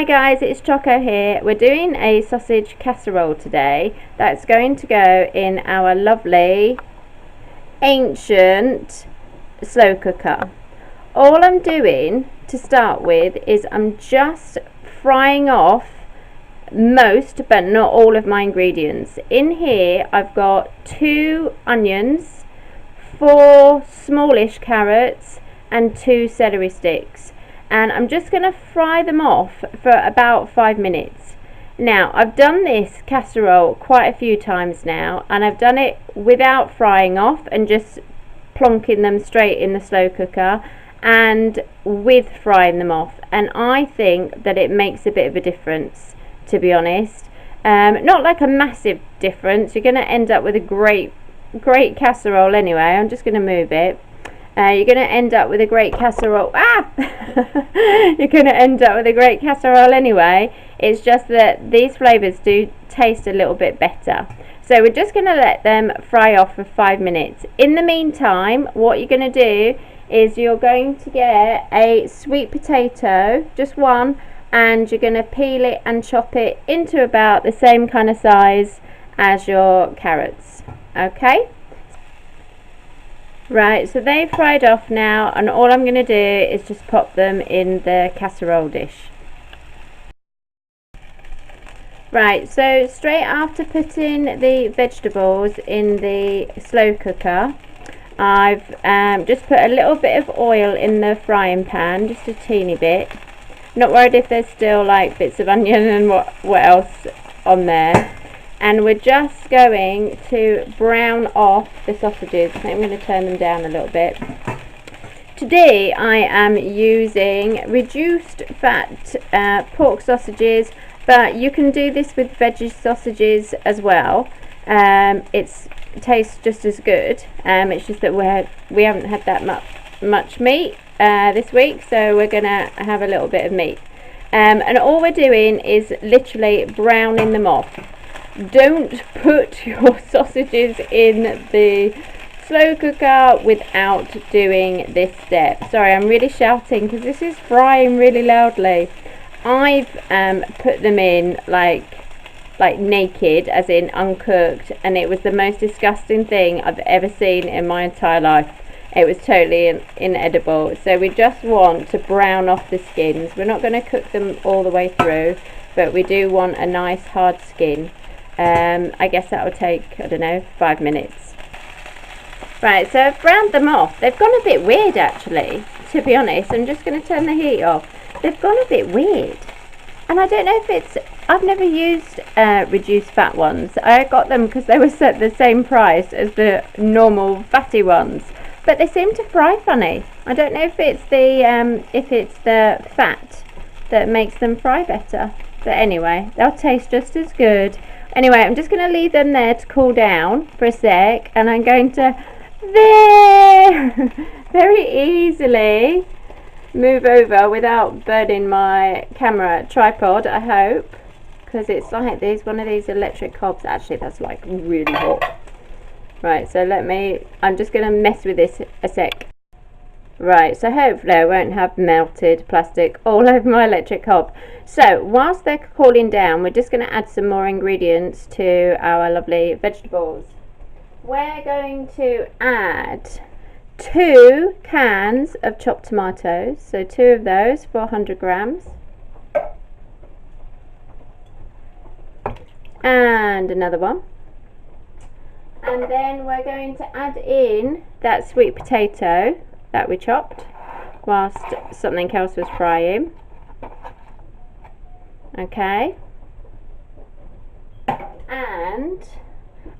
Hi guys, it's Choco here. We're doing a sausage casserole today that's going to go in our lovely ancient slow cooker. All I'm doing to start with is I'm just frying off most but not all of my ingredients. In here I've got 2 onions, 4 smallish carrots and 2 celery sticks. And I'm just going to fry them off for about 5 minutes. Now, I've done this casserole quite a few times now, and I've done it without frying off and just plonking them straight in the slow cooker, and with frying them off. And I think that it makes a bit of a difference, to be honest. Not like a massive difference. You're going to end up with a great casserole anyway. I'm just going to move it. You're going to end up with a great casserole. You're going to end up with a great casserole anyway. It's just that these flavours do taste a little bit better. So we're just going to let them fry off for 5 minutes. In the meantime, what you're going to do is you're going to get a sweet potato, just one, and you're going to peel it and chop it into about the same kind of size as your carrots. Okay? Right, so they've fried off now, and all I'm going to do is just pop them in the casserole dish. Right, so straight after putting the vegetables in the slow cooker, I've just put a little bit of oil in the frying pan, just a teeny bit. Not worried if there's still like bits of onion and what else on there. And we're just going to brown off the sausages. I think I'm going to turn them down a little bit. Today I am using reduced fat pork sausages, but you can do this with veggie sausages as well. It tastes just as good. It's just that we haven't had that much meat this week, so we're going to have a little bit of meat. And all we're doing is literally browning them off. Don't put your sausages in the slow cooker without doing this step. Sorry, I'm really shouting because this is frying really loudly. I've put them in like naked, as in uncooked, and it was the most disgusting thing I've ever seen in my entire life. It was totally inedible. So we just want to brown off the skins. We're not going to cook them all the way through, but we do want a nice hard skin. I guess that will take, I don't know, 5 minutes. Right, so I've browned them off. They've gone a bit weird actually, to be honest. I'm just going to turn the heat off. They've gone a bit weird. And I don't know if it's, I've never used reduced fat ones. I got them because they were set the same price as the normal fatty ones. But they seem to fry funny. I don't know if it's the fat that makes them fry better. But anyway, they'll taste just as good. Anyway, I'm just going to leave them there to cool down for a sec, and I'm going to very easily move over without burning my camera tripod, I hope, because it's like one of these electric hobs. Actually, that's like really hot. Right, so I'm just going to mess with this a sec. Right, so hopefully I won't have melted plastic all over my electric hob. So whilst they're cooling down, we're just going to add some more ingredients to our lovely vegetables. We're going to add 2 cans of chopped tomatoes, so 2 of those, 400 grams. And another one. And then we're going to add in that sweet potato that we chopped whilst something else was frying. Okay, and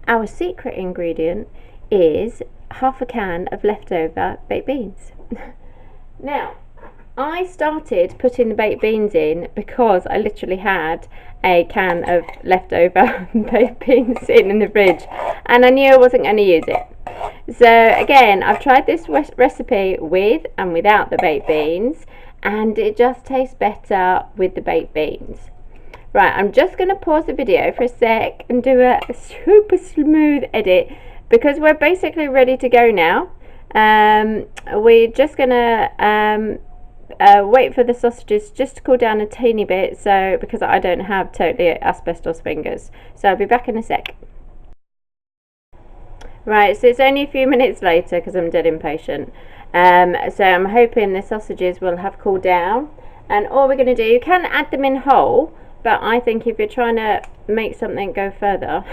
our secret ingredient is half a can of leftover baked beans. Now, I started putting the baked beans in because I literally had a can of leftover baked beans sitting in the fridge, and I knew I wasn't going to use it. So again, I've tried this recipe with and without the baked beans, and it just tastes better with the baked beans. Right, I'm just going to pause the video for a sec and do a super smooth edit because we're basically ready to go now. We're just going to wait for the sausages just to cool down a teeny bit, so because I don't have totally asbestos fingers. So I'll be back in a sec. Right, so it's only a few minutes later because I'm dead impatient. So I'm hoping the sausages will have cooled down, and all we're going to do, you can add them in whole, but I think if you're trying to make something go further,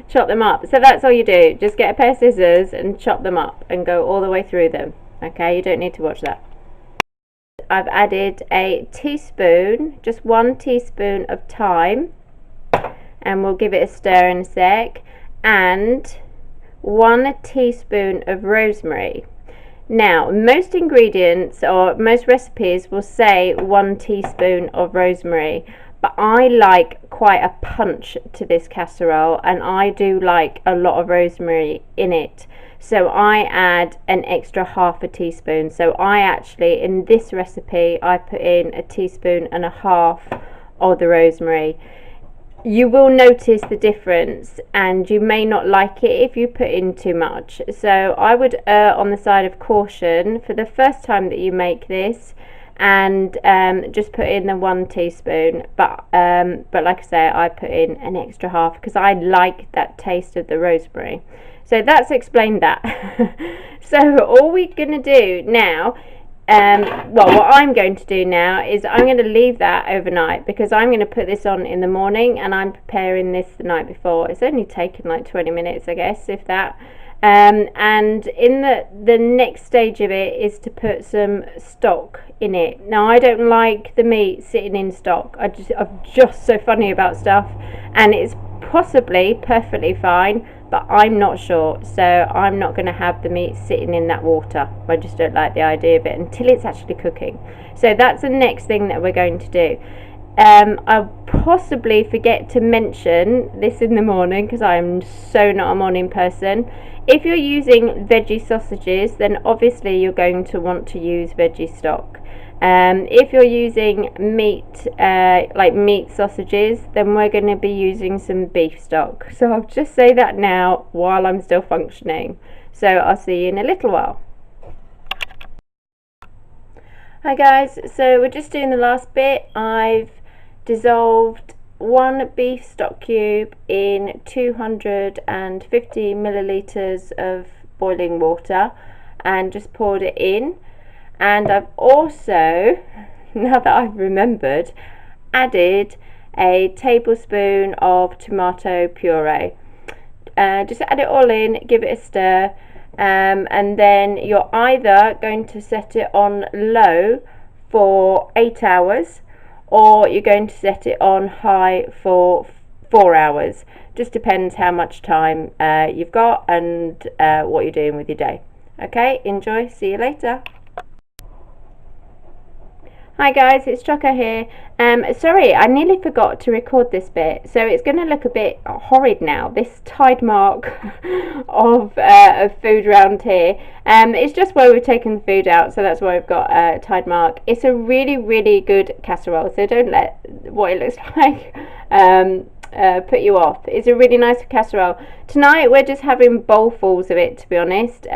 chop them up. So that's all you do, just get a pair of scissors and chop them up and go all the way through them. Okay, you don't need to watch that. I've added a teaspoon, just 1 teaspoon of thyme, and we'll give it a stir in a sec, and 1 teaspoon of rosemary. Now, most ingredients or most recipes will say 1 teaspoon of rosemary, but I like quite a punch to this casserole, and I do like a lot of rosemary in it, so I add an extra 1/2 teaspoon. So I actually, in this recipe, I put in 1.5 teaspoons of the rosemary. You will notice the difference, and you may not like it if you put in too much, so I would err on the side of caution for the first time that you make this, and just put in the 1 teaspoon, but like I say, I put in an extra 1/2 because I like that taste of the rosemary. So that's explained that. So all we're going to do now, well, what I'm going to do now is I'm going to leave that overnight, because I'm going to put this on in the morning, and I'm preparing this the night before. It's only taken like 20 minutes, I guess, if that. And in the next stage of it is to put some stock in it. Now, I don't like the meat sitting in stock. I'm just so funny about stuff, and it's possibly perfectly fine, but I'm not sure, so I'm not going to have the meat sitting in that water. I just don't like the idea of it until it's actually cooking. So that's the next thing that we're going to do. I'll possibly forget to mention this in the morning because I'm so not a morning person. If you're using veggie sausages, then obviously you're going to want to use veggie stock. If you're using meat, like meat sausages, then we're going to be using some beef stock. So I'll just say that now while I'm still functioning. So I'll see you in a little while. Hi guys, so we're just doing the last bit. I've dissolved 1 beef stock cube in 250 millilitres of boiling water and just poured it in. And I've also, now that I've remembered, added a tablespoon of tomato puree. Just add it all in, give it a stir, and then you're either going to set it on low for 8 hours, or you're going to set it on high for 4 hours. Just depends how much time you've got and what you're doing with your day. Okay, enjoy, see you later. Hi guys, it's Choco here. Sorry, I nearly forgot to record this bit, so it's going to look a bit horrid now, this tide mark of food around here. It's just where we've taken the food out, so that's why we've got a tide mark. It's a really good casserole, so don't let what it looks like put you off. It's a really nice casserole. Tonight we're just having bowlfuls of it, to be honest,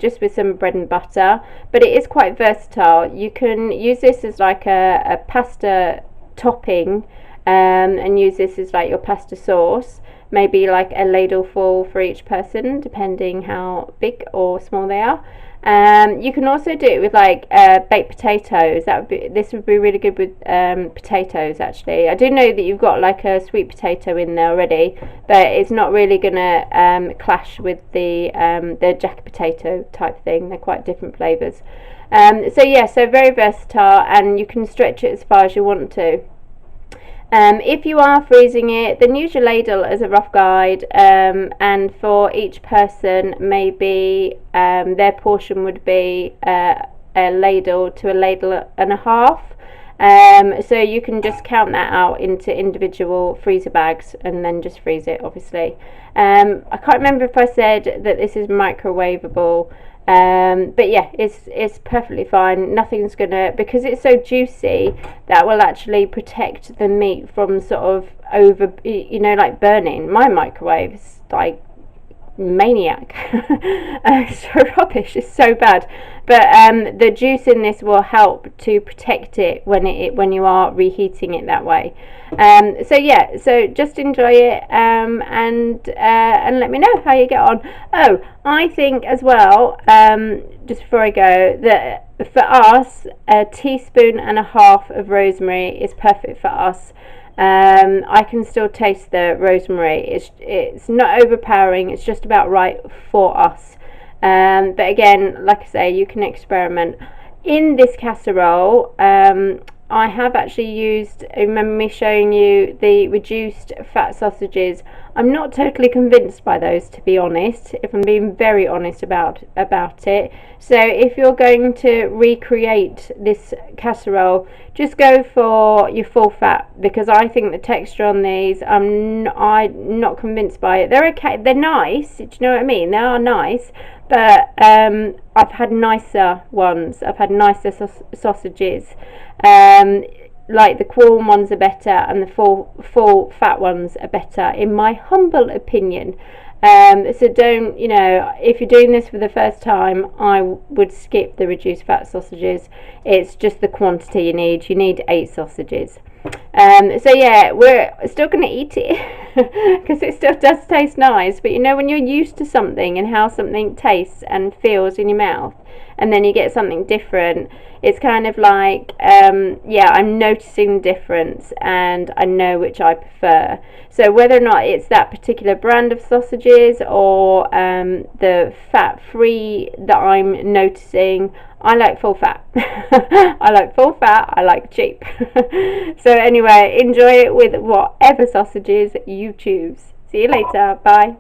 just with some bread and butter, but it is quite versatile. You can use this as like a pasta topping, and use this as like your pasta sauce, maybe like a ladleful for each person depending how big or small they are. You can also do it with like baked potatoes. This would be really good with potatoes actually. I do know that you've got like a sweet potato in there already, but it's not really gonna clash with the jacket potato type thing. They're quite different flavours. So yeah, so very versatile, and you can stretch it as far as you want to. If you are freezing it, then use your ladle as a rough guide, and for each person maybe their portion would be a ladle to a ladle and a half. So you can just count that out into individual freezer bags and then just freeze it, obviously. I can't remember if I said that this is microwavable. But yeah, it's perfectly fine. Nothing's gonna, because it's so juicy, that will actually protect the meat from sort of over, like burning. My microwave is like maniac. It's so rubbish, it's so bad, but the juice in this will help to protect it when you are reheating it that way. So yeah, so just enjoy it, and let me know how you get on. Oh, I think as well, just before I go, that for us, a teaspoon and a half of rosemary is perfect for us. I can still taste the rosemary. It's not overpowering, it's just about right for us. But again, like I say, you can experiment. In this casserole, I have actually used, remember me showing you the reduced fat sausages. I'm not totally convinced by those, to be honest, if I'm being very honest about it. So if you're going to recreate this casserole, just go for your full fat, because I think the texture on these, I'm not convinced by it. They're okay, they're nice, do you know what I mean? They are nice, but I've had nicer ones, I've had nicer sausages. Like the Quorn ones are better, and the full fat ones are better, in my humble opinion. So don't, if you're doing this for the first time, I would skip the reduced fat sausages. It's just the quantity you need. You need 8 sausages. So yeah, we're still going to eat it because it still does taste nice, but when you're used to something and how something tastes and feels in your mouth, and then you get something different, it's kind of like, yeah, I'm noticing the difference and I know which I prefer. So whether or not it's that particular brand of sausages or the fat-free that I'm noticing, I like full fat. I like full fat, I like cheap. So anyway, enjoy it with whatever sausages you choose. See you later, bye.